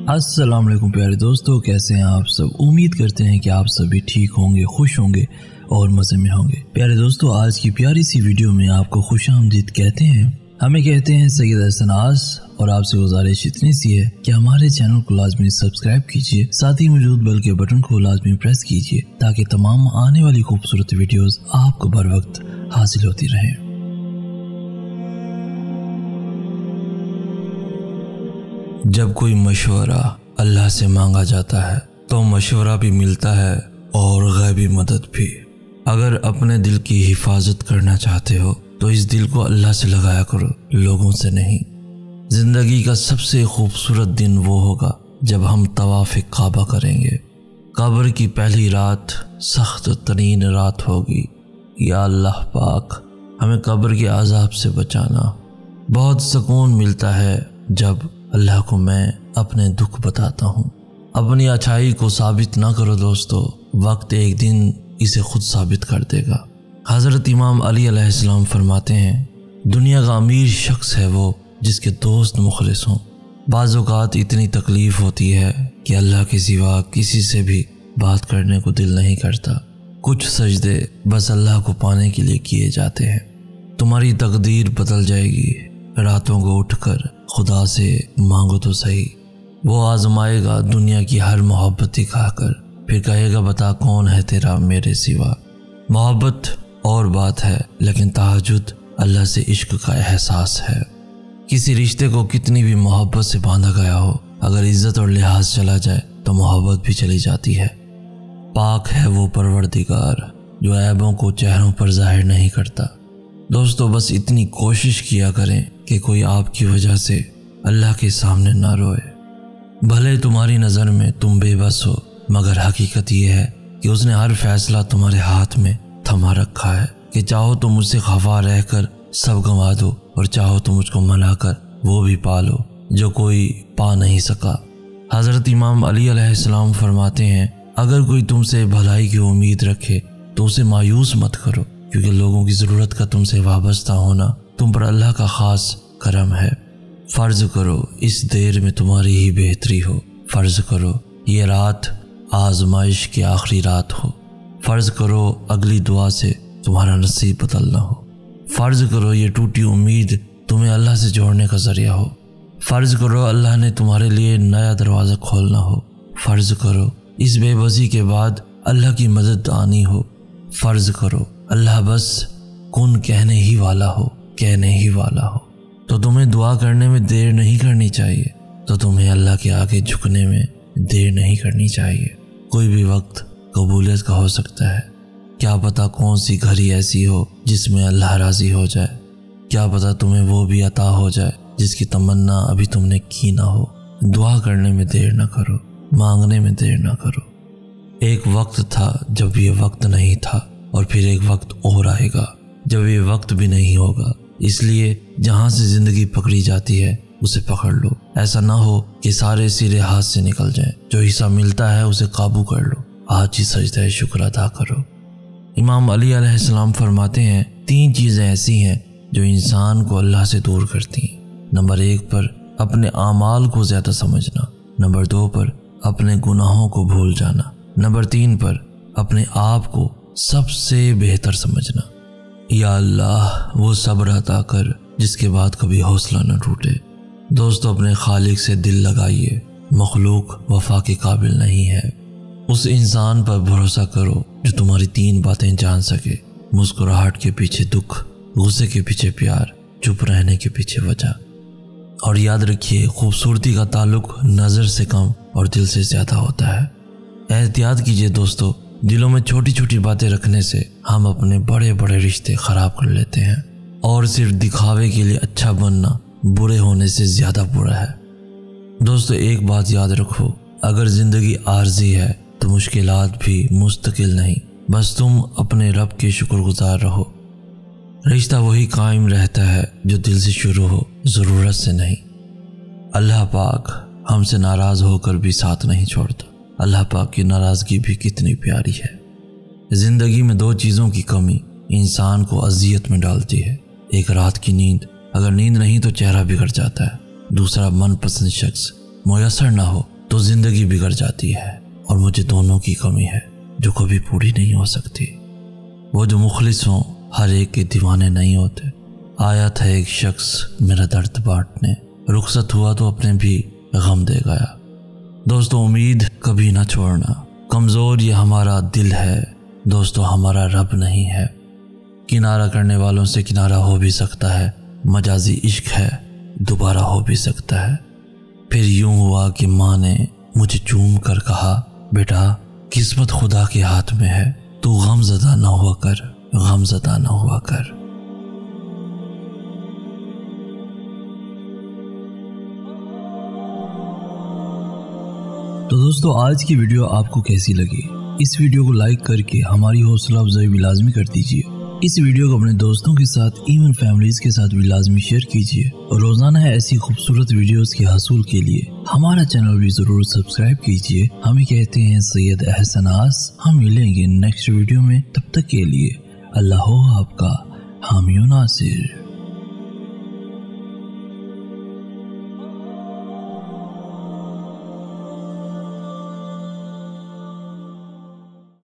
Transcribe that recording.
अस्सलाम वालेकुम प्यारे दोस्तों, कैसे हैं आप सब। उम्मीद करते हैं कि आप सभी ठीक होंगे, खुश होंगे और मज़े में होंगे। प्यारे दोस्तों, आज की प्यारी सी वीडियो में आपको खुशामदीद कहते हैं। हमें कहते हैं सैयद हसन आस, और आपसे गुजारिश इतनी सी है कि हमारे चैनल को लाजमी सब्सक्राइब कीजिए, साथ ही मौजूद बेल के बटन को लाजमी प्रेस कीजिए ताकि तमाम आने वाली खूबसूरत वीडियोस आपको बर वक्त हासिल होती रहें। जब कोई मशवरा अल्लाह से मांगा जाता है तो मशवरा भी मिलता है और गैबी मदद भी। अगर अपने दिल की हिफाजत करना चाहते हो तो इस दिल को अल्लाह से लगाया करो, लोगों से नहीं। जिंदगी का सबसे खूबसूरत दिन वो होगा जब हम तवाफ़ काबा करेंगे। कब्र की पहली रात सख्त तरीन रात होगी। या अल्लाह पाक, हमें कब्र के अज़ाब से बचाना। बहुत सुकून मिलता है जब अल्लाह को मैं अपने दुख बताता हूँ। अपनी अच्छाई को साबित ना करो दोस्तों, वक्त एक दिन इसे खुद साबित कर देगा। हज़रत इमाम अली अलैहिस्सलाम फरमाते हैं, दुनिया का अमीर शख्स है वो जिसके दोस्त मुखलिस हों। बाज़ औक़ात इतनी तकलीफ़ होती है कि अल्लाह के सिवा किसी से भी बात करने को दिल नहीं करता। कुछ सजदे बस अल्लाह को पाने के लिए किए जाते हैं। तुम्हारी तकदीर बदल जाएगी। रातों को उठकर खुदा से मांगो तो सही, वो आजमाएगा दुनिया की हर मोहब्बत दिखाकर, फिर कहेगा बता कौन है तेरा मेरे सिवा। मोहब्बत और बात है, लेकिन तहज्जुद अल्लाह से इश्क का एहसास है। किसी रिश्ते को कितनी भी मोहब्बत से बांधा गया हो, अगर इज्जत और लिहाज चला जाए तो मोहब्बत भी चली जाती है। पाक है वो परवरदिगार जो ऐबों को चेहरों पर जाहिर नहीं करता। दोस्तों, बस इतनी कोशिश किया करें कि कोई आपकी वजह से अल्लाह के सामने ना रोए। भले तुम्हारी नज़र में तुम बेबस हो, मगर हकीकत ये है कि उसने हर फैसला तुम्हारे हाथ में थमा रखा है कि चाहो तो मुझसे खफा रहकर सब गंवा दो, और चाहो तो मुझको मनाकर वो भी पा लो जो कोई पा नहीं सका। हज़रत इमाम अली अलैहिस्सलाम फरमाते हैं, अगर कोई तुमसे भलाई की उम्मीद रखे तो उसे मायूस मत करो, क्योंकि लोगों की ज़रूरत का तुमसे वाबस्ता होना तुम पर अल्लाह का ख़ास करम है। फ़र्ज़ करो इस देर में तुम्हारी ही बेहतरी हो। फ़र्ज़ करो ये रात आजमाइश की आखिरी रात हो। फ़र्ज़ करो अगली दुआ से तुम्हारा नसीब बदलना हो। फ़र्ज़ करो ये टूटी उम्मीद तुम्हें अल्लाह से जोड़ने का ज़रिया हो। फ़र्ज़ करो अल्लाह ने तुम्हारे लिए नया दरवाज़ा खोलना हो। फ़र्ज़ करो इस बेबसी के बाद अल्लाह की मदद आनी हो। फ़र्ज़ करो अल्लाह बस कुन कहने ही वाला हो, कहने ही वाला हो। तो तुम्हें दुआ करने में देर नहीं करनी चाहिए, तो तुम्हें अल्लाह के आगे झुकने में देर नहीं करनी चाहिए। कोई भी वक्त कबूलियत का हो सकता है। क्या पता कौन सी घड़ी ऐसी हो जिसमें अल्लाह राज़ी हो जाए। क्या पता तुम्हें वो भी अता हो जाए जिसकी तमन्ना अभी तुमने की ना हो। दुआ करने में देर ना करो, मांगने में देर ना करो। एक वक्त था जब ये वक्त नहीं था, और फिर एक वक्त और आएगा जब ये वक्त भी नहीं होगा। इसलिए जहाँ से ज़िंदगी पकड़ी जाती है उसे पकड़ लो। ऐसा ना हो कि सारे सिरे हाथ से निकल जाएं। जो हिस्सा मिलता है उसे काबू कर लो। आज ही सजदा शुक्र अदा करो। इमाम अली अलैहिस्सलाम फरमाते हैं, 3 चीज़ें ऐसी हैं जो इंसान को अल्लाह से दूर करती हैं। नंबर 1 पर अपने आमाल को ज़्यादा समझना। नंबर 2 पर अपने गुनाहों को भूल जाना। नंबर 3 पर अपने आप को सबसे बेहतर समझना। या अल्लाह वो सब्र अता कर जिसके बाद कभी हौसला न टूटे। दोस्तों, अपने खालिक से दिल लगाइए। मखलूक वफा के काबिल नहीं है। उस इंसान पर भरोसा करो जो तुम्हारी 3 बातें जान सके। मुस्कुराहट के पीछे दुख, गुस्से के पीछे प्यार, चुप रहने के पीछे वजह। और याद रखिए, खूबसूरती का ताल्लुक नज़र से कम और दिल से ज़्यादा होता है। एहतियात कीजिए दोस्तों, दिलों में छोटी छोटी बातें रखने से हम अपने बड़े बड़े रिश्ते ख़राब कर लेते हैं। और सिर्फ दिखावे के लिए अच्छा बनना बुरे होने से ज़्यादा बुरा है। दोस्तों, एक बात याद रखो, अगर ज़िंदगी आर्जी है तो मुश्किलात भी मुस्तकिल नहीं। बस तुम अपने रब के शुक्रगुजार रहो। रिश्ता वही कायम रहता है जो दिल से शुरू हो, ज़रूरत से नहीं। अल्लाह पाक हमसे नाराज़ होकर भी साथ नहीं छोड़ता। अल्लाह पाक की नाराज़गी भी कितनी प्यारी है। ज़िंदगी में 2 चीज़ों की कमी इंसान को अज़ियत में डालती है। एक रात की नींद, अगर नींद नहीं तो चेहरा बिगड़ जाता है। दूसरा मनपसंद शख्स मुयसर ना हो تو زندگی بگڑ جاتی ہے اور مجھے دونوں کی کمی ہے جو کبھی پوری نہیں ہو سکتی۔ وہ جو مخلص ہوں ہر ایک کے دیوانے نہیں ہوتے۔ آیا تھا ایک شخص میرا درد بانٹنے، رخصت ہوا تو اپنے بھی غم دے گیا۔ دوستو امید کبھی نہ چھوڑنا، کمزور یہ ہمارا دل ہے دوستو، ہمارا رب نہیں ہے۔ کنارہ کرنے والوں سے کنارہ ہو بھی سکتا ہے، مجازی عشق ہے دوبارہ ہو بھی سکتا ہے۔ پھر یوں ہوا کہ ماں نے مجھے چوم کر کہا، بیٹا قسمت خدا کے ہاتھ میں ہے، تو غم زدہ نہ ہوا کر، غم زدہ نہ ہوا کر۔ تو دوستو آج کی ویڈیو آپ کو کیسی لگی؟ اس ویڈیو کو لائک کر کے ہماری حوصلہ افزائی بھی لازمی کر دیجیے۔ اس ویڈیو کو اپنے دوستوں کے ساتھ ایون فیملیز کے ساتھ بھی لازمی شیئر کیجیے، اور روزانہ ایسی خوبصورت ویڈیوز کے حصول کے لیے ہمارا چینل بھی ضرور سبسکرائب کیجیے۔ ہمیں کہتے ہیں سید احسن آس۔ ہم ملیں گے نیکسٹ ویڈیو میں، تب تک کے لیے اللہ ہو آپ کا حامی و ناصر۔